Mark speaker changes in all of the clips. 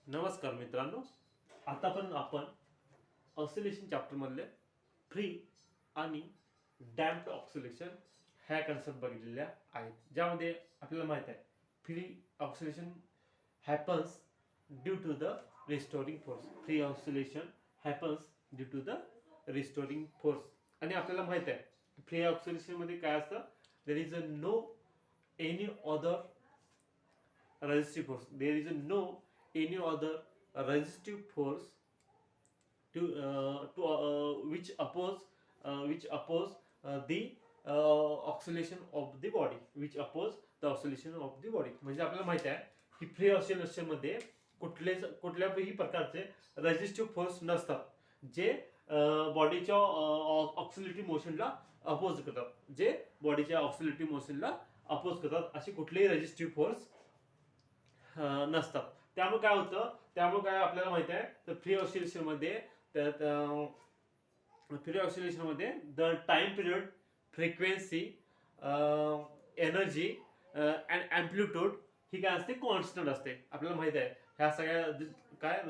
Speaker 1: नमस्कार मित्रांनो, आता पण आपण ऑक्सिलेशन चॅप्टर मधले फ्री आणि डॅम्प्ड ऑक्सिलेशन ह्या कन्सेप्ट बघितलेल्या आहेत, ज्यामध्ये आपल्याला माहित आहे free oscillation happens due to the restoring force. Free oscillation happens due to the restoring force. आणि आपल्याला माहित आहे फ्री ऑक्सिलेशन मध्ये काय असतं, there is a no any other resistive force. There is no any other resistive force which oppose the oscillation of the body, which oppose the oscillation of the body. म्हणजे आपल्याला माहिती आहे की free oscillation मध्ये कुठल्याही प्रकारचे resistive force नसतात जे बॉडीच्या ऑक्सिलेटिव्ह मोशनला अपोज करतात. जे बॉडीच्या ऑक्सिलेटिव्ह मोशनला अपोज करतात असे कुठलेही रेजिस्टिव्ह फोर्स नसतात. त्यामुळे काय होतं, त्यामुळे काय आपल्याला माहिती आहे तर फ्री ऑक्सिलेशन मध्ये the time period, frequency, energy and amplitude ही काय असते, कॉन्स्टंट असते. आपल्याला माहिती आहे ह्या सगळ्या काय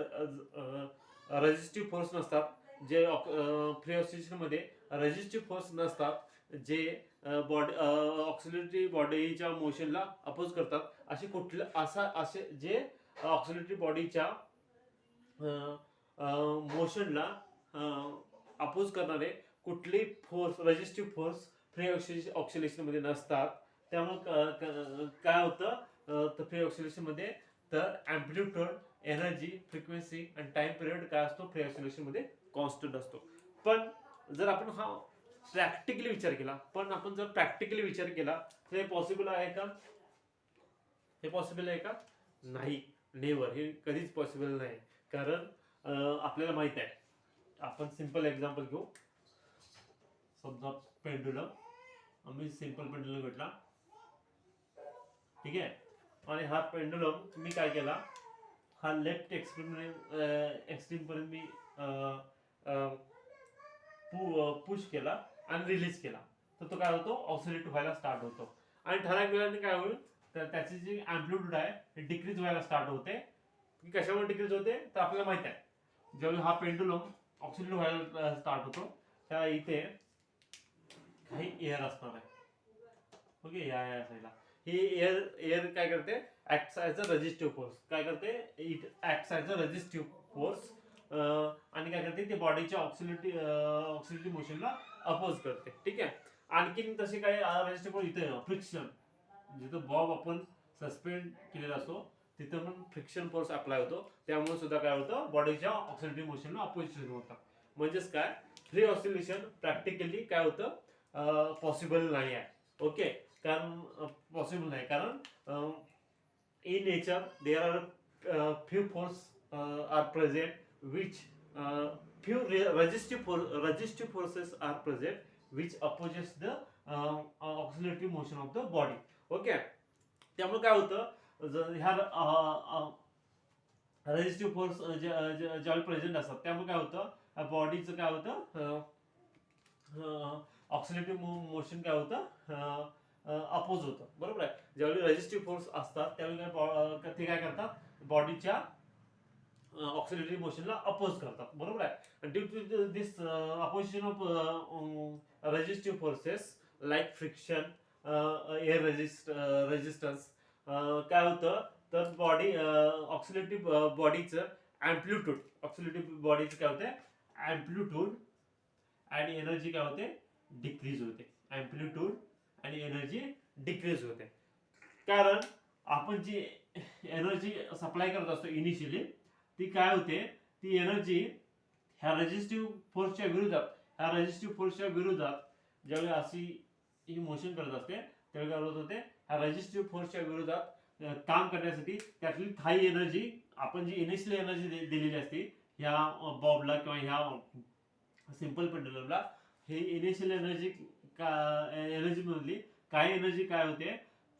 Speaker 1: रेजिस्टिव्ह फोर्स नसतात. जे फ्री ऑक्सिलेशन मध्ये रेजिस्टिव्ह फोर्स नसतात जे ऑक्सिलेटरी बॉडीच्या मोशनला अपोज करतात. असे जे ऑक्सिलेटरी बॉडीच्या मोशनला अपोज करणारे कुठले force, resistive force free oscillation मध्ये नसतात. त्यामुळे काय होतं फ्री ऑक्सिलेशन मध्ये तर अँप्लिट्यूड, एनर्जी, फ्रिक्वेन्सी आणि टाइम पिरियड काय असतो फ्री ऑक्सिलेशन मध्ये कॉन्स्टंट असतो. पण जर आपण प्रॅक्टिकली विचार केला तर हे पॉसिबल आहे का? हे पॉसिबल आहे का? नाही, नेव्हर. हे कधीच पॉसिबल नाही. कारण आपल्याला माहित आहे, आपण सिंपल एक्झाम्पल घेऊ. समजा पेंडुलम, आम्ही सिंपल पेंडुलम घेतला, ठीक आहे. आणि हा पेंडुलम मी काय केला, हा लेफ्ट एक्स्ट्रीम पर्यंत मी पुश केला आणि रिलीज केला तर तो काय होतो, ऑसिलेट व्हायला स्टार्ट होतो. आणि ठराविक वेळाने काय होईल तर त्याची जी अँप्लिट्यूड आहे हे डिक्रीज व्हायला स्टार्ट होते. कशामुळे डिक्रीज होते तर आपल्याला माहित आहे ज्यावेळी हा पेंडुलम ऑसिलेट व्हायला स्टार्ट होतो त्या इथे काही एअर असणार आहे. ओके, या साईडला ही एअर काय करते, acts as a resistive force. काय करते, it acts as a resistive force. आणि काय करते, ते बॉडीच्या ऑक्सिलेटरी मोशनला अपोज करते. ठीक आहे. आणखीन तसे काही रेजिस्टिव्ह फोर्स इथे फ्रिक्शन, जिथं बॉब आपण सस्पेंड केलेला असतो तिथं पण फ्रिक्शन फोर्स अप्लाय होतो. त्यामुळे सुद्धा काय होतं, बॉडीच्या ऑक्सिलेटरी मोशनला अपोजिशन होतं. म्हणजेच काय, फ्री ऑक्सिलेशन प्रॅक्टिकली काय होतं, पॉसिबल नाही आहे. ओके, कारण पॉसिबल नाही कारण in nature there are few force are present which few resistive forces are present which opposes the oscillatory motion of the body. Okay, त्यामुळे काय होतं, ह्या रेजिस्टिव्ह फोर्स ज्यावेळी प्रेझेंट असतात त्यामुळे काय होतं, बॉडीचं काय होतं, ऑक्सिलेटिव्ह मोशन काय होतं, अपोज होतं. बरोबर आहे. ज्यावेळी रेजिस्टिव्ह फोर्स असतात त्यावेळी ते काय करतात, बॉडीच्या ऑक्सिलेटरी मोशनला अपोज करतात. बरोबर आहे. Due to this opposition of resistive forces like friction, air resistance, काय होतं तर ऑक्सिलेटिव्ह बॉडीचं अँप्लिट्यूड, ऑक्सिलेटिव्ह बॉडीचं काय होते, अँप्लिट्यूड आणि एनर्जी काय होते, डिक्रीज होते. अँप्लिट्यूड आणि एनर्जी डिक्रीज होते. कारण आपण जी एनर्जी सप्लाय करत असतो इनिशियली ती काय होते, ती एनर्जी ह्या रेजिस्टिव्ह फोर्सच्या विरोधात ज्यावेळी अशी ही मोशन करत असते त्यावेळी काय होत होते, ह्या रेजिस्टिव्ह फोर्सच्या विरोधात काम करण्यासाठी त्यातली काही एनर्जी आपण जी इनिशियल एनर्जी दिलेली असते ह्या बॉबला किंवा ह्या सिंपल पेंडुलमला, ही इनिशियल एनर्जी मधली काही एनर्जी काय होते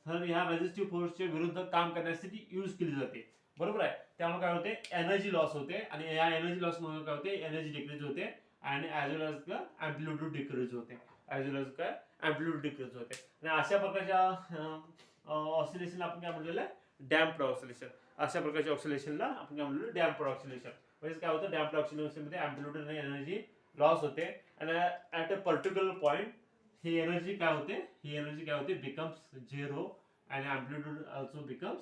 Speaker 1: तर ह्या रेजिस्टिव्ह फोर्सच्या विरुद्ध काम करण्यासाठी यूज केली जाते. बरोबर आहे. त्यामुळे काय होते, एनर्जी लॉस होते आणि या एनर्जी लॉस मुळे काय होते, एनर्जी डिक्रीज होते आणि as well as the amplitude decrease होते. ॲज वेल एज काय अँप्लिट्यूड डिक्रीज होते. आणि अशा प्रकारच्या ऑसिलेशन आपण काय म्हटलेलं आहे, डॅम्प्ड ऑसिलेशन. अशा प्रकारच्या ऑसिलेशनला आपण काय म्हटलं, डॅम्प्ड ऑसिलेशन. म्हणजे काय होतं, डॅम्प्ड ऑसिलेशनमध्ये अँप्लिट्यूड आणि एनर्जी लॉस होते. आणि at a particular point he energy काय होते, becomes zero and amplitude also becomes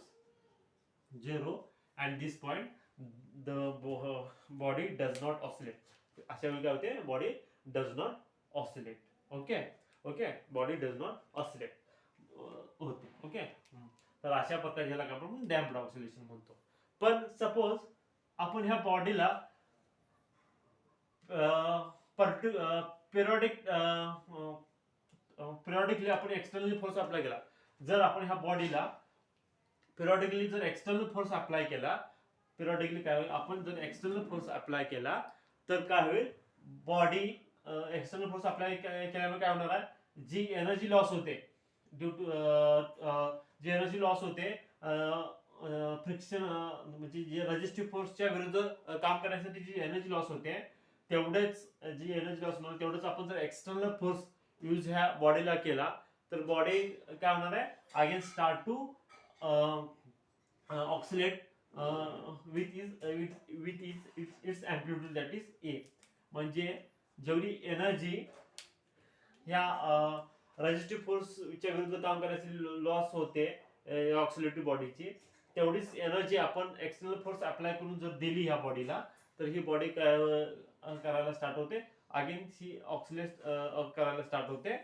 Speaker 1: zero, and this point the body does not oscillate. अशा वेळी काय होते, body does not oscillate. Okay, body does not oscillate होते. Okay, तर अशा प्रकारे ज्याला आपण डॅम्प्ड ऑसिलेशन म्हणतो. पण सपोज आपण ह्या बॉडीला पिरियॉडिकली आपण एक्सटर्नल फोर्स अप्लाय केला. जर आपण ह्या बॉडीला पिरियॉडिकली जर एक्सटर्नल फोर्स अप्लाय केला, पिरियॉडिकली काय होईल, आपण जर एक्सटर्नल फोर्स अप्लाय केला तर काय होईल, बॉडी एक्सटर्नल फोर्स अप्लाय केल्यामुळे काय होणार आहे, जी एनर्जी लॉस होते ड्यू टू जी एनर्जी लॉस होते फ्रिक्शन म्हणजे जे रेजिस्टिव्ह फोर्सच्या विरुद्ध काम करण्यासाठी जी एनर्जी लॉस होते, तेवढेच जी एनर्जी लॉस होणार तेवढंच आपण जर एक्सटर्नल फोर्स यूज ह्या बॉडीला केला तर बॉडी काय होणार आहे, again start to oscillate with its amplitude, that is A. म्हणजे जेवढी एनर्जी ह्या रेजिस्टिव्ह फोर्सच्या विरुद्ध काम करण्याची लॉस होते ऑक्सिलेटिव्ह बॉडीची, तेवढीच एनर्जी आपण एक्सटर्नल फोर्स अप्लाय करून जर दिली ह्या बॉडीला, तर ही बॉडी काय करायला स्टार्ट होते, अगेन ही ऑक्सिलेट करायला स्टार्ट होते.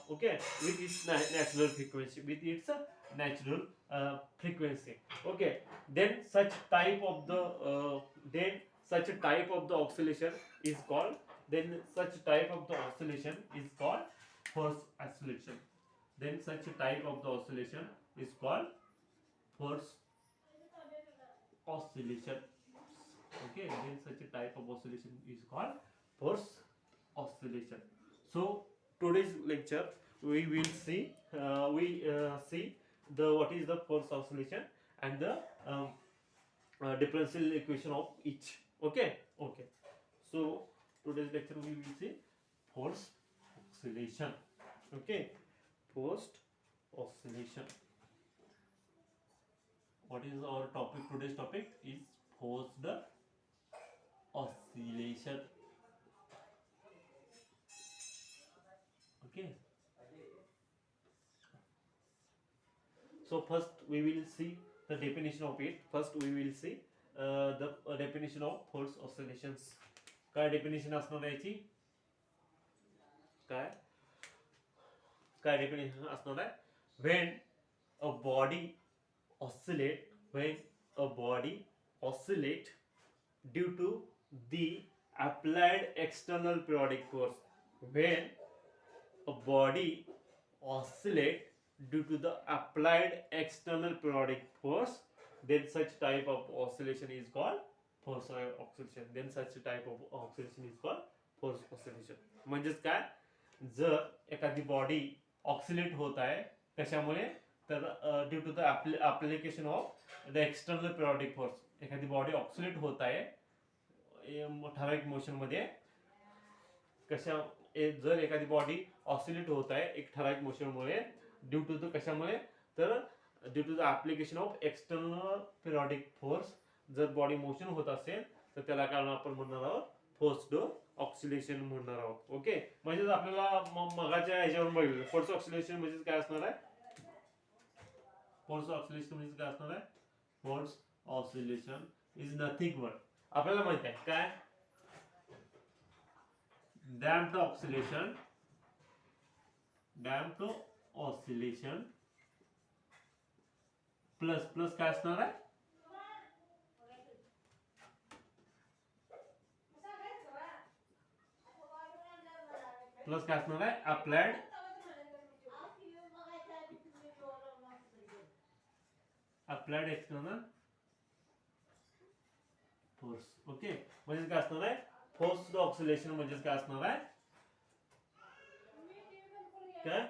Speaker 1: Okay, with its natural frequency. Okay, then such type of the oscillation is called force oscillation. Then such a type of the oscillation is called force oscillation. Okay, then such a type of oscillation is called force oscillation. So today's lecture we will see what is the force oscillation and the differential equation of each. Okay. So today's lecture we will see force oscillation. Okay, force oscillation. What is our topic? Today's topic is forced oscillation. Okay. So first we will see the definition of it. First we will see the definition of force oscillations. काय definition असणार याची, काय definition असणार आहे, when a body oscillate due to the applied external periodic force. When a body oscillate due to the applied external periodic force, then such type of oscillation is called force oscillation. Then such type of oscillation is called force oscillation. म्हणजेच काय, जर एखादी body oscillate होत आहे कशामुळे, तर due to the application of the external periodic force. एखादी body oscillate होत आहे ठराविक मोशन मध्ये, जर एखादी बॉडी ऑक्सिलेट होत आहे एक ठराविक मोशनमुळे, ड्यू टू द कशामुळे, तर due to the application of external periodic force. जर बॉडी मोशन होत असेल तर त्याला कारण आपण म्हणणार आहोत फोर्स्ड ऑक्सिलेशन म्हणणार आहोत. ओके, म्हणजे आपल्याला मगाच्या ह्याच्यावरून बघितलं फोर्स ऑक्सिलेशन म्हणजे काय असणार आहे, फोर्स ऑक्सिलेशन म्हणजे काय असणार आहे, force oscillation is nothing but, आपल्याला माहित आहे काय, डॅम्प्ड ऑसिलेशन प्लस काय असणार आहे, प्लस काय असणार आहे, अप्लाइड एक्सटर्नल फोर्स. ओके, म्हणजे काय असणार आहे, फोर्स्ड ऑक्सिलेशन म्हणजे काय असणार आहे, काय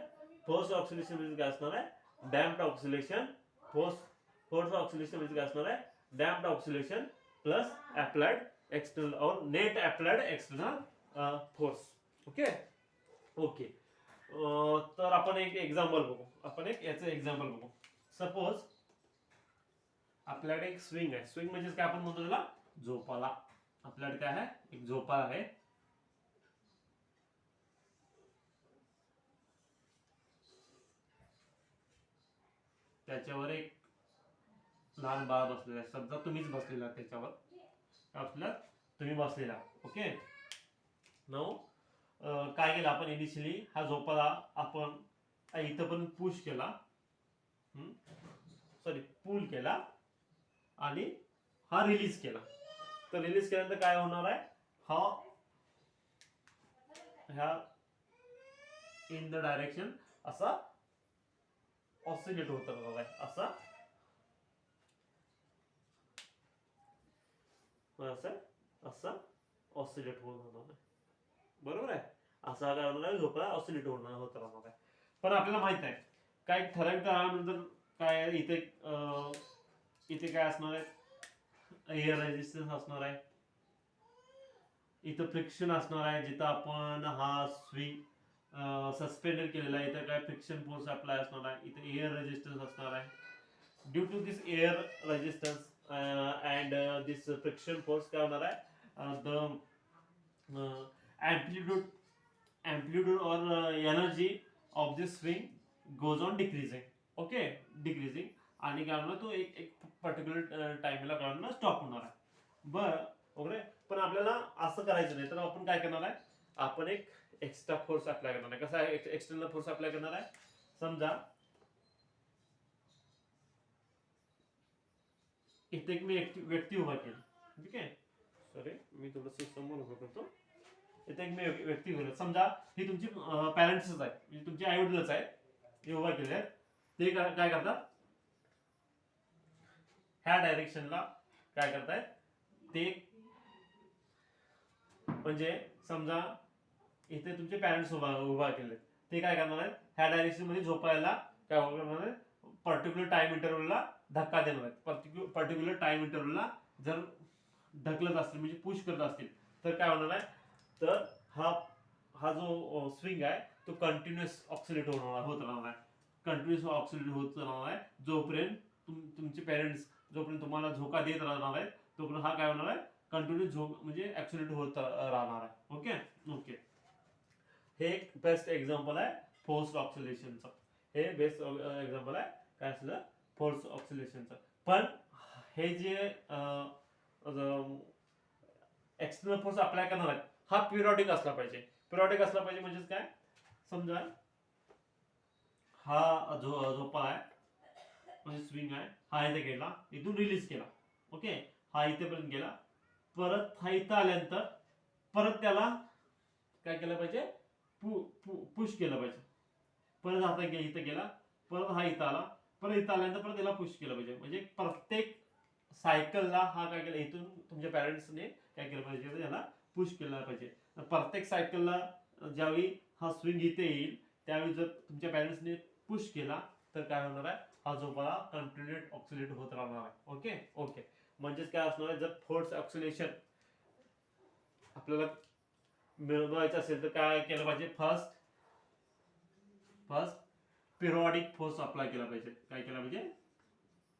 Speaker 1: फोर्स ऑक्सिलेशन म्हणजे काय असणार आहे, डॅम्प्ड ऑक्सिलेशन. फोर्स ऑक्सिलेशन म्हणजे काय असणार आहे, damped oscillation plus applied external और net applied external force. Okay. तर आपण एक एक्झाम्पल बघू, आपण एक याचं एक्झाम्पल बघू. सपोज आपल्याकडे एक स्विंग आहे. स्विंग म्हणजे काय आपण म्हणतो त्याला, झोपाला. आपल्याकडे काय आहे, एक झोपाळा आहे. त्याच्यावर एक लहान बाळ बसलेला आहे. समजा तुम्हीच बसलेला त्याच्यावर, आपल्यात तुम्ही बसलेला. ओके. नाऊ काय केलं आपण इनिशियली, हा झोपाळा आपण इथं पण पुश केला, सॉरी पुल केला, आणि हा रिलीज केला. तर रिलीज केल्यानंतर काय होणार आहे, ह्या इन द डायरेक्शन असा ऑसिलेट होत राहणार आहे, असा ऑसिलेट होत राहणार आहे. बरोबर आहे. असा काय होणार आहे, झोपाळा ऑसिलेट होत राहणार आहे. पण आपल्याला माहित आहे काय ठराविक काळानंतर काय इथे काय असणार आहे, एअर रेजिस्टन्स असणार आहे. इथं फ्रिक्शन असणार आहे. जिथं आपण हा स्विंग सस्पेंडेड केलेला आहे, इथं काय फ्रिक्शन फोर्स अप्लाय असणार आहे. इथं एअर रेजिस्टन्स असणार आहे. Due to this air resistance and this friction force काय होणार आहे, the amplitude or energy of this swing goes on decreasing. Okay, decreasing. आणि काय होणार, तो एक पर्टिक्युलर टाइमला काय होणार, स्टॉप होणार आहे. बरं ओके. पण आपल्याला असं करायचं नाही, तर आपण काय करणार आहे, आपण एक एक्स्ट्रा फोर्स अप्लाय करणार आहे. कसा आहे एक्सटर्नल फोर्स अप्लाय करणार आहे. समजा इथे एक मी व्यक्ती उभा केली. ठीक आहे, सॉरी मी थोडंसं समोर उभं करतो. इथे एक मी व्यक्ती उभा, समजा ही तुमची पॅरेंट्सच आहे, म्हणजे तुमचे आई वडीलच आहेत, हे उभा केले आहेत. ते काय करतात, ह्या डायरेक्शनला काय करतायत ते, म्हणजे समजा इथे तुमचे पॅरेंट्स उभा केले, ते काय करणार आहेत, ह्या डायरेक्शन मध्ये झोपायला काय करणार आहे, पर्टिक्युलर टाइम इंटरव्हलला धक्का देणार आहेत. पर्टिक्युलर टाइम इंटरव्हलला जर ढकलत असतील म्हणजे पुश करत असतील तर काय होणार आहे, तर हा जो स्विंग आहे तो कंटिन्युअस ऑक्सिलेट होत राहणार आहे. कंटिन्युअस ऑक्सिलेट होत राहणार आहे जोपर्यंत तुमचे पेरेंट्स जोपर्यंत तुम्हाला झोका देत राहणार आहेत, तोपर्यंत हा काय होणार आहे, कंटिन्यू म्हणजे ऍक्सिलेट होत राहणार आहे. Okay okay. हे एक बेस्ट एक्झाम्पल आहे फोर्स ऑक्सिलेशनचं. हे बेस्ट एक्झाम्पल आहे काय असलं, फोर्स ऑक्सिलेशनचं. पण हे जे एक्सटर्नल फोर्स अप्लाय करणार आहेत, हा पिरियॉडिक असला पाहिजे. पिरियॉडिक असला पाहिजे म्हणजे काय, समजा हा झोपाळा आहे म्हणजे स्विंग आहे, हा इथे गेला, इथून रिलीज केला. ओके, हा इथेपर्यंत गेला, परत हा इथं आल्यानंतर परत त्याला काय केलं पाहिजे, पुश केलं पाहिजे. परत आता इथं गेला, परत हा इथं आला, परत इथं आल्यानंतर परत त्याला पुश केलं पाहिजे. म्हणजे प्रत्येक सायकलला हा काय केलं, इथून तुमच्या पॅरेंट्सने काय केलं पाहिजे, त्याला पुश केलं पाहिजे. प्रत्येक सायकलला ज्यावेळी हा स्विंग इथे येईल त्यावेळी जर तुमच्या पॅरेंट्सने पुश केला तर काय होणार आहे, हा झोपाळा कंटिन्युअस ऑक्सिलेट होत राहणार आहे. Okay okay. म्हणजेच काय असणार आहे, जर फोर्स ऑक्सिलेशन आपल्याला मिळवायचं असेल तर काय केलं पाहिजे, फर्स्ट पिरियॉडिक फोर्स अप्लाय केला पाहिजे. काय केला पाहिजे,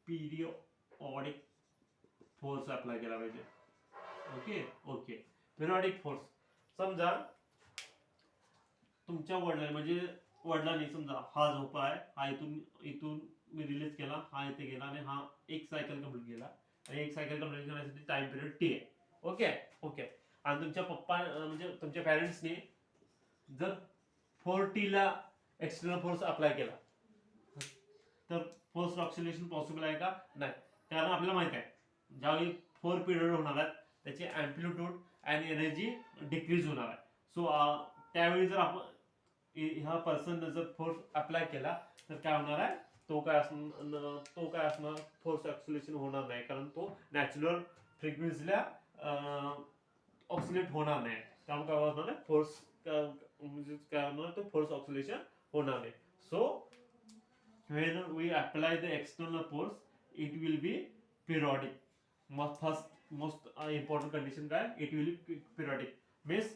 Speaker 1: पिरियॉडिक फोर्स अप्लाय केला पाहिजे. Okay okay. पिरियॉडिक फोर्स, समजा तुमच्या वडिलांनी समजा हा झोपा आहे, हा इथून मी रिलीज केला, हा इथे गेला आणि हा एक सायकल कंप्लीट केला, आणि एक सायकल कंप्लीट करण्यासाठी टाइम पिरियड टी आहे. Okay okay. आणि तुमच्या पप्पा म्हणजे तुमच्या पॅरेंट्सने जर 4T ला एक्सटर्नल फोर्स अप्लाय केला तर फोर्स ऑक्सिलेशन पॉसिबल आहे का, नाही. कारण आपल्याला माहित आहे ज्यावेळी 4 पिरियड होणार आहेत त्याची अँप्लिट्यूड आणि एनर्जी डिक्रीज होणार आहे. सो त्यावेळी जर आपण ह्या पर्सन जर फोर्स अप्लाय केला तर काय होणार आहे, तो काय असणार फोर्स ऑक्सिलेशन होणार नाही, कारण तो नॅचरल फ्रिक्वेन्सीला ऑक्सिलेट होणार नाही. त्यामुळे काय होणार नाही, फोर्स म्हणजे काय होणार, तो फोर्स ऑक्सिलेशन होणार नाही. So when we apply the external force it will be periodic. most important condition काय, it will be periodic. Means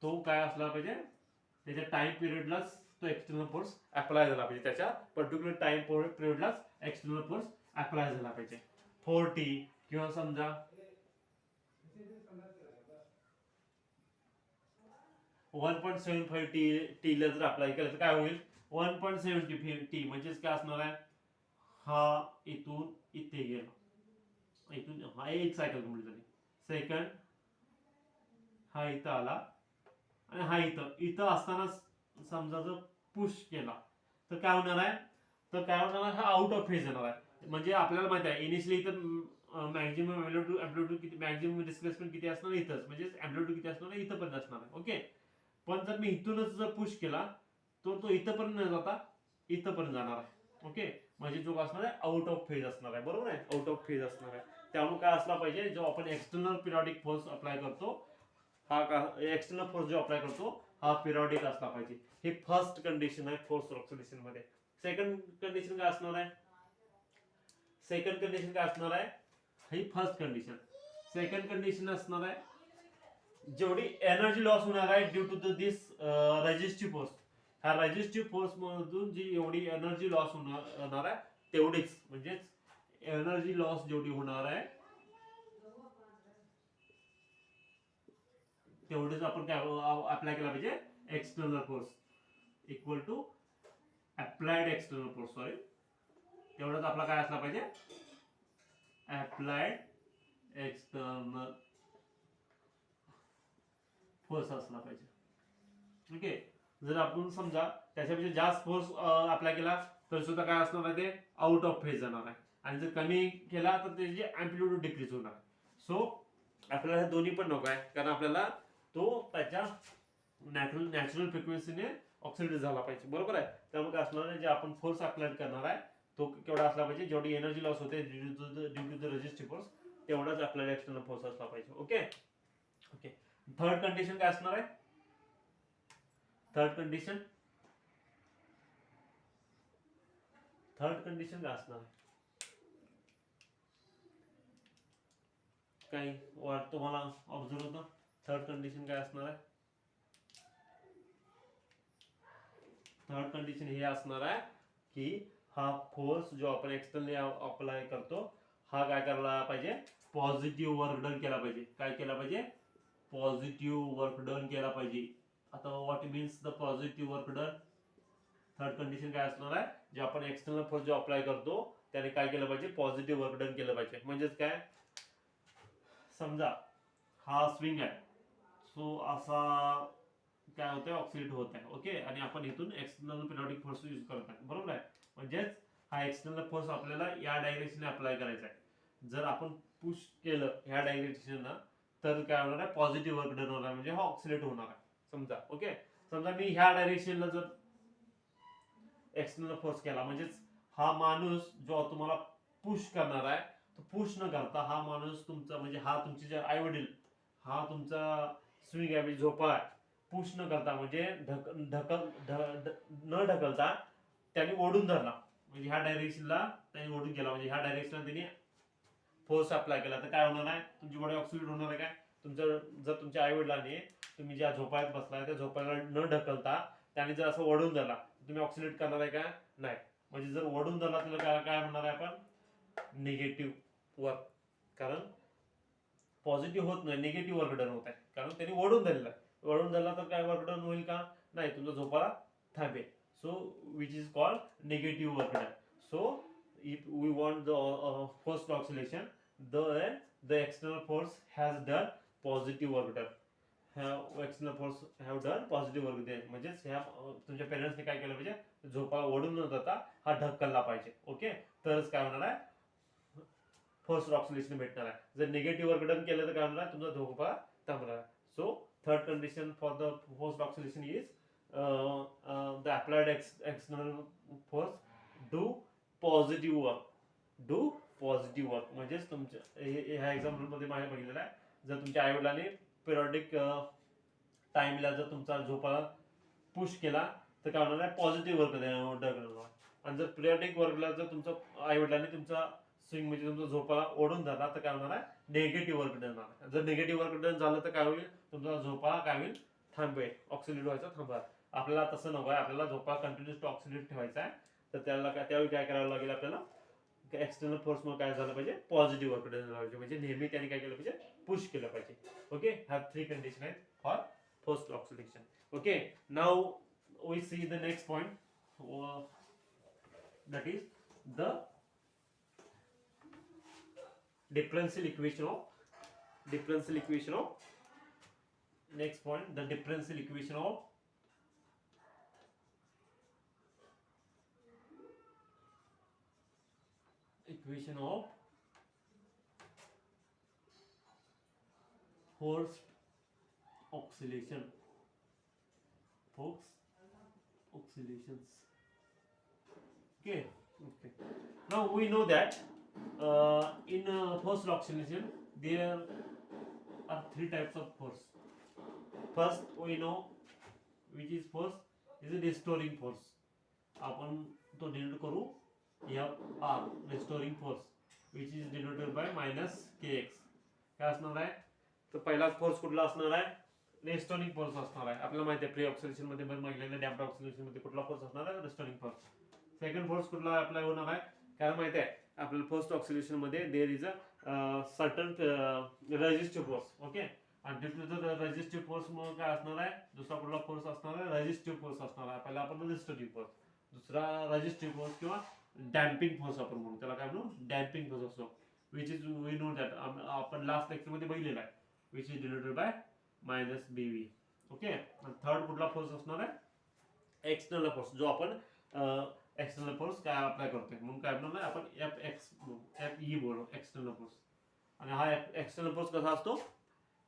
Speaker 1: तो काय असला पाहिजे, त्याच्या टाइम पिरियडला तो एक्सटर्नल फोर्स अप्लाय झाला पाहिजे, त्याच्या पर्टिक्युलर टाइम पिरियडलाच एक्सटर्नल फोर्स अप्लाय झाला पाहिजे. 4T किंवा समजा 1.75T ला जर अप्लाय केलं तर काय होईल, 1.75T म्हणजेच काय असणार आहे, हा इथून इथे गेला, इथून हा एक सायकल कंप्लीट झाली. सेकंड हा इथं आला आणि हा इथं असताना समजा जर पुश केला तर काय होणार आहे, हा आउट ऑफ फेज येणार आहे. म्हणजे आपल्याला माहिती आहे इनिशियली इथं मॅक्झिमम अँप्लिट्यूड किती, मॅक्झिमम डिस्प्लेसमेंट किती असणार इथंच, म्हणजे अँप्लिट्यूड किती असणार इथं पण असणार आहे. ओके, पण जर मी इथूनच जर पुश केला तो इथंपर्यंत न जाता इथंपर्यंत जाणार आहे. ओके, म्हणजे जो असणार आहे आउट ऑफ फेज असणार आहे. बरोबर आहे, आउट ऑफ फेज असणार आहे. त्यामुळे काय असला पाहिजे, जो आपण एक्सटर्नल पिरियॉडिक फोर्स अप्लाय करतो, हा का एक्सटर्नल फोर्स जो अप्लाय करतो हा पिरियॉडिक असला पाहिजे. ही फर्स्ट कंडिशन आहे फोर्स ऑक्सिलेशन मध्ये. सेकंड कंडिशन काय असणार आहे, ही फर्स्ट कंडिशन. सेकंड कंडिशन असणार आहे, जेवढी एनर्जी लॉस होणार आहे due to this resistive force, ह्या रेजिस्टिव्ह फोर्स मधून जी एवढी एनर्जी लॉस होणार आहे तेवढीच, म्हणजेच एनर्जी लॉस जेवढी होणार आहे तेवढेच आपण काय अप्लाय केला पाहिजे, external force equal to applied external force, sorry तेवढाच आपला काय असला पाहिजे, अप्लाइड एक्सटर्नल फोर्स असला पाहिजे. ओके, जर आपण समजा त्याच्यापेक्षा जास्त फोर्स अप्लाय केला तर सुद्धा काय असणार आहे, ते आउट ऑफ फेज जाणार आहे. आणि जर कमी केला तर त्याची अँप्लिट्यूड डिक्रीज होणार. सो आपल्याला हे दोन्ही पण नको आहे, कारण आपल्याला तो त्याच्या नॅचरल फ्रिक्वेन्सीने ऑक्सिडेट झाला पाहिजे. बरोबर आहे, त्यामुळे काय असणार आहे, जे आपण फोर्स अप्लाय करणार आहे तो केवढा असला पाहिजे, जेवढी एनर्जी लॉस होते due to the resistive force तेवढाच आपल्याला एक्सटर्नल फोर्स असला पाहिजे. ओके ओके, थर्ड कंडिशन काय असणार आहे, थर्ड कंडिशन काय असणार आहे, काही वाट तुम्हाला ऑब्झर्व होतं, थर्ड कंडिशन काय असणार आहे, थर्ड कंडिशन हे असणार आहे की हा फोर्स जो आपण एक्सटर्नली अप्लाय करतो हा काय करायला पाहिजे, पॉझिटिव्ह वर्क डन केला पाहिजे. काय केला पाहिजे, पॉझिटिव्ह वर्क डन केला पाहिजे. आता what means the positive work done, third condition काय असणार आहे, जे आपण एक्सटर्नल फोर्स जो अप्लाय करतो त्याने काय केलं पाहिजे, पॉझिटिव्ह वर्क डन केलं पाहिजे. म्हणजेच काय, समजा हा स्विंग आहे, सो असा काय होतंय, ऑक्सिडेट होत आहे. ओके, आणि आपण इथून एक्सटर्नल पिरियॉडिक फोर्स यूज करत आहे. बरोबर आहे, म्हणजेच हा एक्सटर्नल फोर्स आपल्याला या डायरेक्शनने अप्लाय करायचा आहे. जर आपण पुश केलं ह्या डायरेक्शनला तर काय होणार आहे, पॉझिटिव्ह वर्क डन होणार, म्हणजे हा ऑक्सिडेट होणार आहे. समजा ओके, समजा मी ह्या डायरेक्शनला जर एक्सटर्नल फोर्स केला, म्हणजेच हा माणूस जो तुम्हाला पुश करणार आहे तो पुश न करता हा माणूस तुमचा, म्हणजे हा तुमचे जे आई वडील, हा तुमचा स्विंग आहे म्हणजे झोपा आहे, पुश न करता म्हणजे न ढकलता त्याने ओढून धरला, म्हणजे ह्या डायरेक्शनला त्याने ओढून गेला, म्हणजे ह्या डायरेक्शनला त्याने फोर्स अप्लाय केला तर काय होणार आहे, तुमची बॉडी ऑक्सिडेट होणार आहे. काय तुमचं, जर तुमच्या आई वडिलांनी तुम्ही ज्या झोपाळ्यात बसलाय त्या झोपाळ्याला न ढकलता त्याने जर असं ओढून धरला तुम्ही ऑक्सिडेट करणार आहे का, नाही. म्हणजे जर ओढून धरला तर काय म्हणणार आहे आपण, निगेटिव्ह वर्क, कारण पॉझिटिव्ह होत नाही, निगेटिव्ह वर्क डन होत आहे, कारण त्यांनी ओढून धरला. ओढून धरला तर काय वर्क डन होईल का, नाही, तुमचा झोपाळा थांबेल. So which is called negative work done. So if we want the first oscillation, the external force has done positive work done. External force have done positive work दे, म्हणजेच ह्या तुमच्या पेरेंट्सने काय केलं पाहिजे, झोपाळा ओढून न जाता हा ढकलला पाहिजे. ओके, तरच काय होणार आहे, फर्स्ट ऑक्सिलेशन भेटणार आहे. जर निगेटिव्ह वर्क डन केलं तर काय होणार आहे, तुमचा झोपाळा थांबणार आहे. So third condition for the first oscillation is the applied external force do positive work, म्हणजेच तुमच्या ह्या एक्झाम्पल मध्ये माझ्या बघितलेलं आहे, जर तुमच्या आई वडिलांनी पिरियॉडिक टाइमला जर तुमचा झोपाळा पुश केला तर काय होणार आहे, पॉझिटिव्ह वर्क डन. आणि जर पिरियॉडिक वर्कला जर तुमचा आई वडिलांनी तुमचा स्विंग म्हणजे तुमचा झोपाळा ओढून झाला तर काय होणार आहे, निगेटिव्ह वर्क डन होणार. जर निगेटिव्ह वर्क डन झालं तर काय होईल, तुमचा झोपाळा काय होईल, थांबेल, ऑक्सिडेट व्हायचा थांबा. आपल्याला तसं नको आहे, आपल्याला झोपा कंटिन्युअस टू ऑक्सिलेट ठेवायचा आहे. तर त्यावेळी काय करावं लागेल आपल्याला, एक्सटर्नल फोर्स मग काय झालं पाहिजे, पॉझिटिव्ह वर्कडे झालं पाहिजे, म्हणजे नेहमी त्याने काय केलं पाहिजे, पुश केलं पाहिजे. ओके, ह्या 3 कंडिशन आहेत for force oscillation. Okay, now we see the next point, that is the differential equation of next point, the differential equation of force oscillations. Okay. Now we know that in force oscillation there are 3 types of force. First we know which is force is a restoring force. आपण तो denote करू FR, restoring force, which is denoted by -kx. काय असणार आहे, तर पहिला force कुठला असणार आहे, रेस्टोरिंग फोर्स असणार आहे. आपल्याला माहिती आहे प्री ऑक्सिलेशन मध्ये महिलेल्या डॅम्प्ड ऑक्सिलेशन मध्ये कुठला फोर्स असणार आहे, रेस्टोरिंग फोर्स. सेकंड फोर्स कुठला अप्लाय होणार आहे, काय माहिती आहे आपल्याला फर्स्ट ऑक्सिलेशन मध्ये there is a certain resistive force. Okay, आणि due to the resistive force मग काय असणार आहे, दुसरा कुठला फोर्स असणार आहे, रेजिस्टिव्ह फोर्स असणार आहे. पहिला आपण रेजिस्टिव्ह फोर्स, दुसरा रेजिस्टिव्ह फोर्स किंवा डॅम्पिंग फोर्स आपण म्हणू, त्याला काय म्हणू, डॅम्पिंग फोर्स असतो. Which is we know that, आपण लास्ट लेक्चर मध्ये बघितलेला आहे, which is denoted by -bv. Okay, आणि थर्ड कुठला फोर्स असणार आहे, एक्सटर्नल फोर्स, जो आपण एक्सटर्नल फोर्स काय अप्लाय करतोय म्हणून काय म्हणणार आपण FE बोलू, एक्सटर्नल फोर्स. आणि हा एक्सटर्नल फोर्स कसा असतो,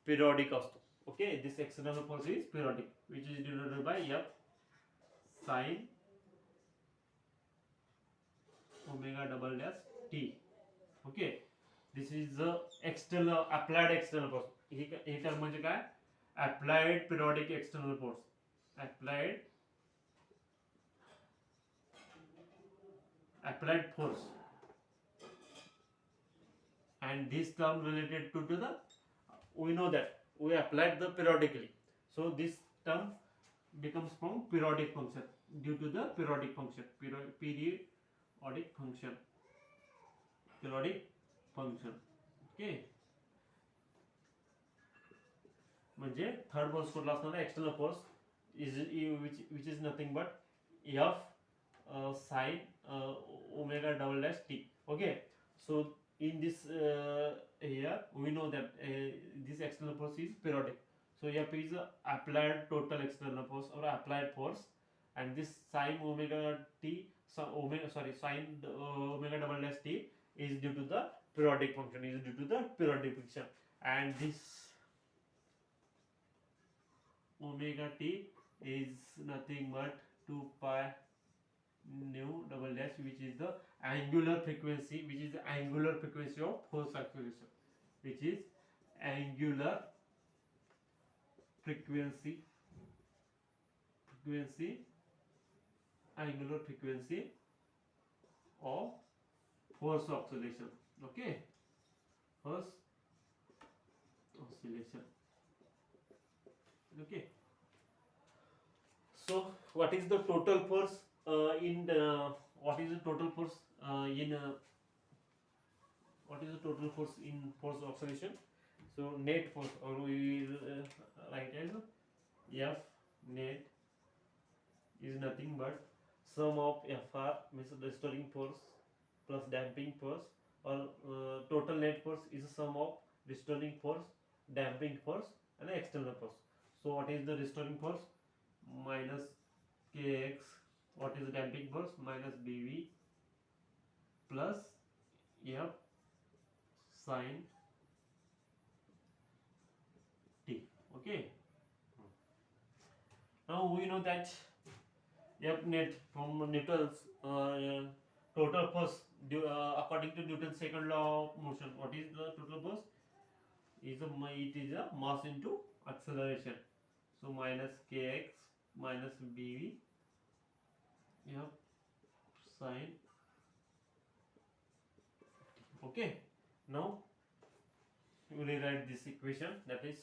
Speaker 1: पिरियॉडिक असतो. Okay, this external force is periodic, which is denoted bye F sin omega double dash t. Okay, this is the external applied external force. हे टर्म म्हणजे काय, applied periodic external force, applied force, and this term related to the, we know that we applied the periodically, so this term becomes from periodic function due to the periodic function. Okay, म्हणजे third force कुठला असणार आहे, external force is which is nothing but F sin omega double dash t. Okay, so in this here we know that this external force is periodic, so F is applied total external force or applied force, and this sin omega double dash t is due to the periodic function, and this omega t is nothing but 2 pi nu double dash, which is the angular frequency, of force acceleration, which is angular frequency of force oscillation. Okay, force oscillation. Okay, so what is the total force in force oscillation? So net force, or we write as F net is nothing but sum of FR, means restoring force, plus damping force, or total net force is a sum of restoring force, damping force, and external force. So what is the restoring force? Minus kx. What is the damping force? Minus bv plus F sin t. Okay, now we know that F net from Newton's total force according to Newton's second law of motion. What is the total force? It is a mass into acceleration. So minus kx minus bv F sin. Okay, now we rewrite this equation, that is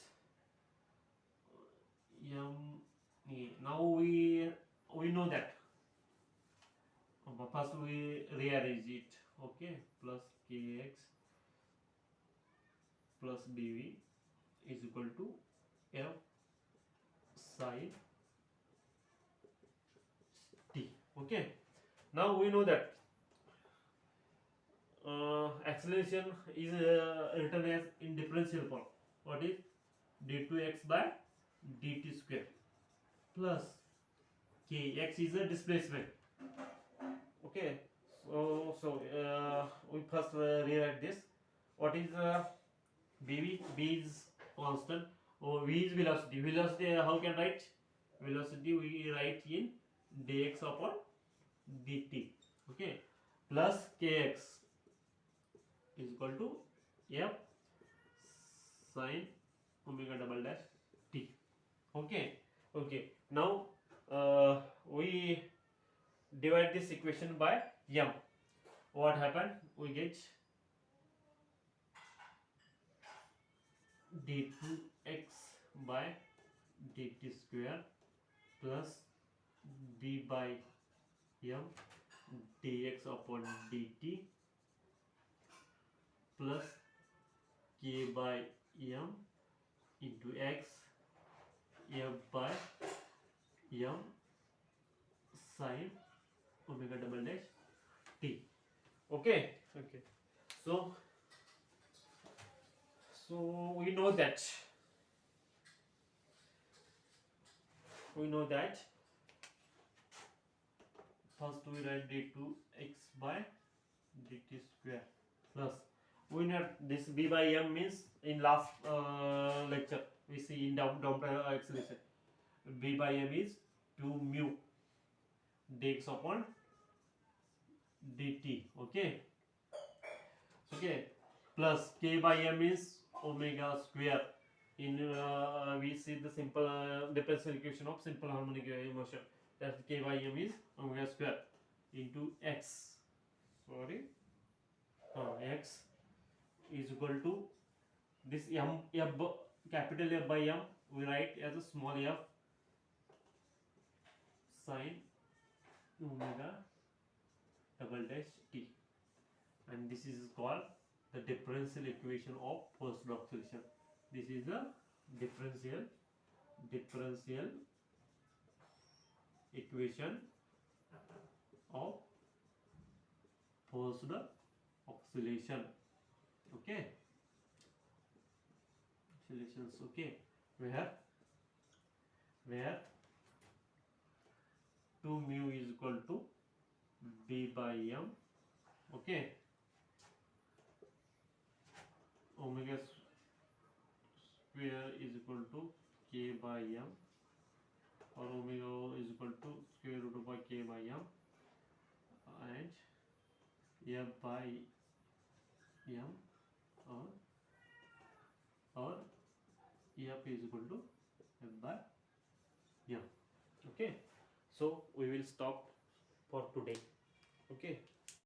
Speaker 1: now we rearrange it. Okay, plus kx plus bv is equal to f sine t. Okay, now we know that acceleration is written as in differential form. What is d2x by dt square plus kx is a displacement. Okay, so we first rewrite this. What is bv? B is constant. V is velocity. Velocity how can write? Velocity we write in dx upon dt. Okay, plus kx is equal to f sine omega double dash t. Okay, okay. Now we divide this equation by m. What happened? We get d2x by dt square plus b by m dx upon dt plus k by m into x f by m sine omega double dash t. Okay, okay. So we know that first we write d2x by dt square plus we know this b by m means in last lecture we see in down acceleration b by m is 2 mu dx upon dt. Okay, okay, plus k by m is omega square. In we see the simple differential equation of simple harmonic motion, that k by m is omega square into x. Sorry, x is equal to this m, f, capital F by m we write as a small f sine omega double dash t, and this is called the differential equation of forced oscillation. This is the differential equation of forced oscillation. Okay, oscillations. Okay, where 2 mu is equal to b by m. Okay, omega square is equal to k by m, or omega is equal to square root of k by m, and f by m, or f is equal to f by m. Okay, so we will stop for today. Okay.